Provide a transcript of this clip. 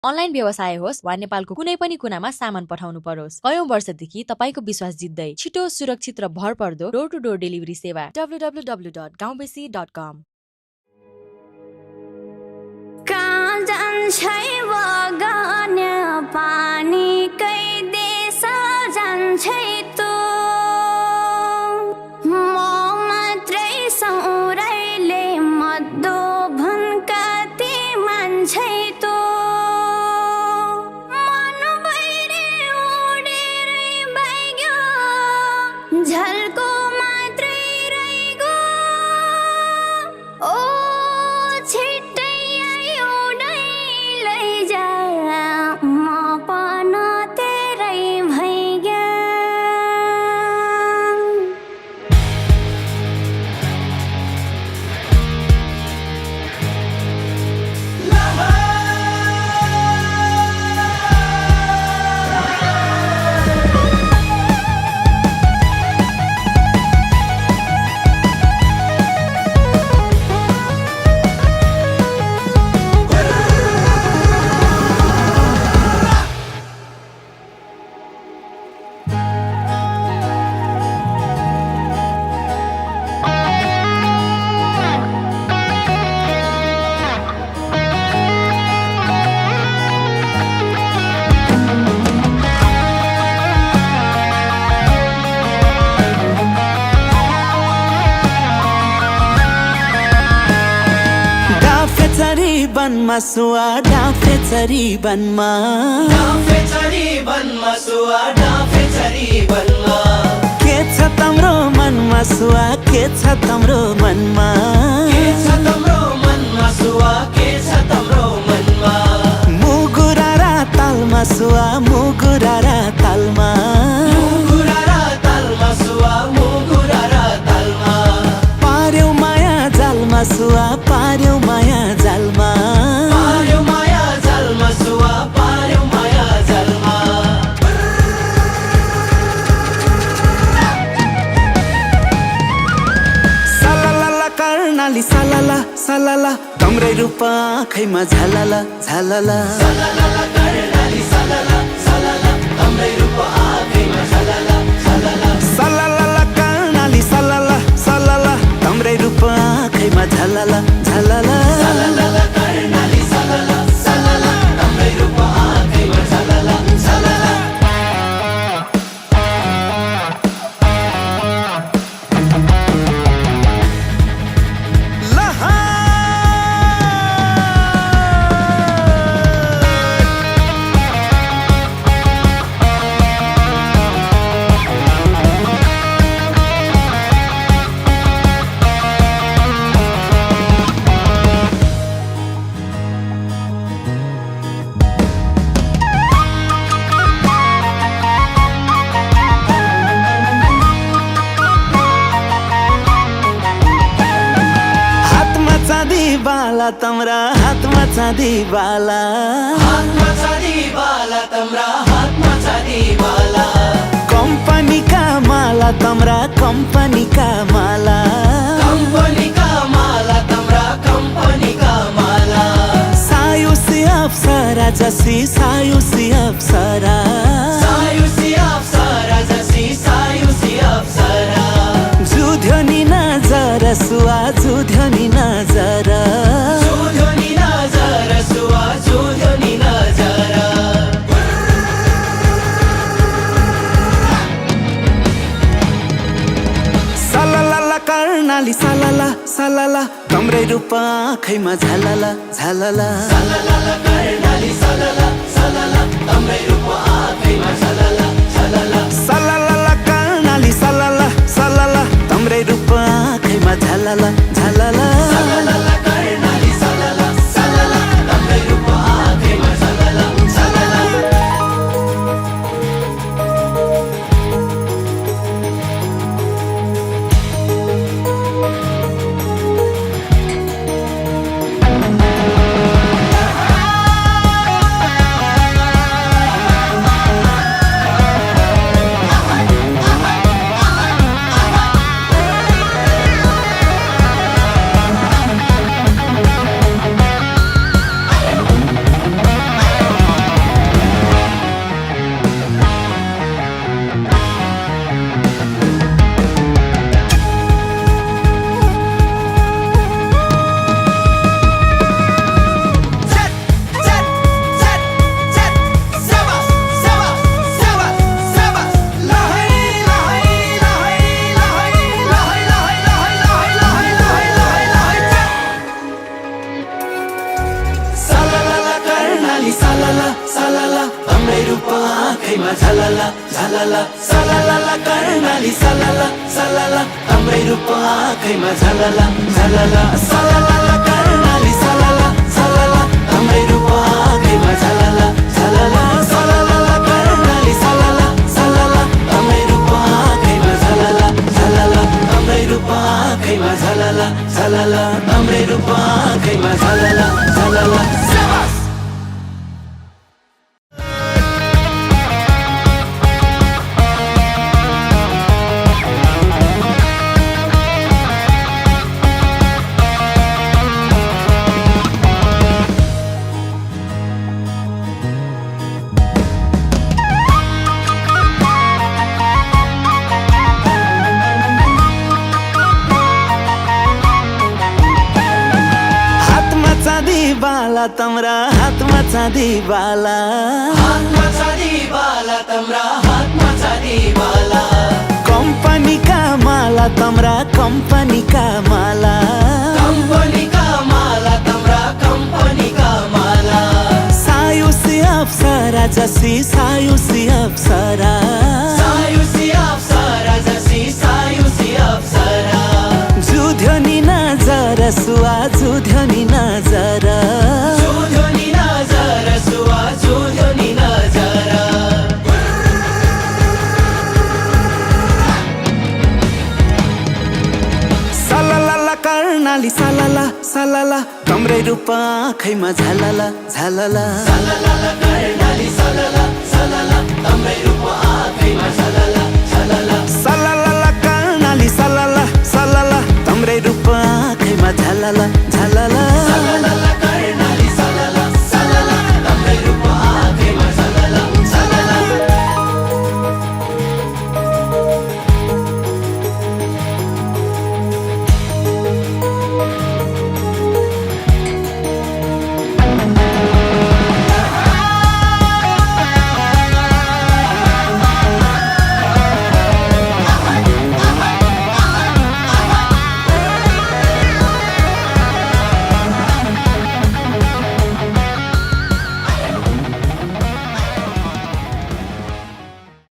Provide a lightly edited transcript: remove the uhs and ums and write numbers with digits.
Online व्यवसाय होस् वा नेपालको कुनै पनि कुनामा सामान पठाउनु परोस्, कयौं वर्षदेखि तपाईको विश्वास जित्दै छिटो, सुरक्षित र भरपर्दो डोर टु डोर डेलिभरी सेवा www.gaunbesi.com। कहाँ जान्छै बगाने पानी कै देश जान्छै तँ म मात्रै सौराइले मद्दो भनकाती मान्छे तँ मन बहिरे उडेरै भाग्यो झल्को मात्रै रहिगयो ओ छिट्टै आयो लैजा म पन तेरै भइग्या बनमा सुवा डाँफे चरी बनमा सुवा डाँफे चरी बनमा के छ तम्रो मनमा सुवा के छ तम्रो मनमा सुवा के छ तम्रो मनमा मुगुरारा तालमा सुवा मुगुरारा तालमा सुवा मुगुरारा तालमा पार्यौ माया जालमा सुवा पार्यौ माया जालमा सुवा पार्यौ माया जालमा सलाला कर्णाली सलाला सलाला तम्रै रूप आँखैमा झलाला झलाला सलाला कर्णाली सलाला सलाला तम्रै रूप आँखैमा झलाला झलाला सलाला कर्णाली सलाला सलाला तम्रै रूप आँखैमा झलाला झलाला सलाला कर्णाली सलाला सलाला तम्रै रूप आँखैमा झलाला झलाला बाला तम्रा हातमा चाँदी बाला तम्रा हातमा चाँदी बाला कम्पनीका माला तम्रा कम्पनीका माला तम्रा कम्पनीका माला सायुसी अप्सरा जसी सायुसी अप्सरा जसी सायुसी अप्सरा जुध्यो नि नजर सुवा जुध्यो नि नजर सुवा जुध्यो नि नजर सलाला कर्णाली सलाला सलाला तम्रै रूप आँखैमा झलाला झलाला सलाला कर्णाली सलाला सलाला तम्रै रूप आँखैमा झलाला झलाला सलाला कर्णाली सलाला सलाला तम्रै रूप आँखैमा झलाला झलाला सलाला कर्णाली सलाला सलाला तम्रै रूप आँखैमा झलाला झलाला आँखैमा झलला झलला सलला कर्णाली सलला सलला तम्रै रूप आँखैमा झलला झलला सलला कर्णाली सलला सलला तम्रै रूप आँखैमा झलला झलला सलला कर्णाली सलला सलला तम्रै रूप आँखैमा झलला झलला तम्रै रूप आँखैमा झलला झलला तम्रै रूप आँखैमा झलला झलला बाला तम्रा हातमा चाँदी बाला हातमा चाँदी बाला तम्रा हातमा चाँदी बाला कम्पनीका माला तम्रा कम्पनीका माला कम्पनीका माला तम्रा कम्पनीका माला सायुसी अप्सरा जसी सायुसी अप्सरा सायुसी अप्सरा जसी सायुसी अप्सरा जुध्यो नि नजर सुआ जुध्यो नि नजर जुध्यो नि नजर सुआ जुध्यो नि नजर सलला कर्णाली सलला सलला तम्रै रूप आँखैमा झलला झलला सलला कर्णाली सलला सलला तम्रै रूप आँखैमा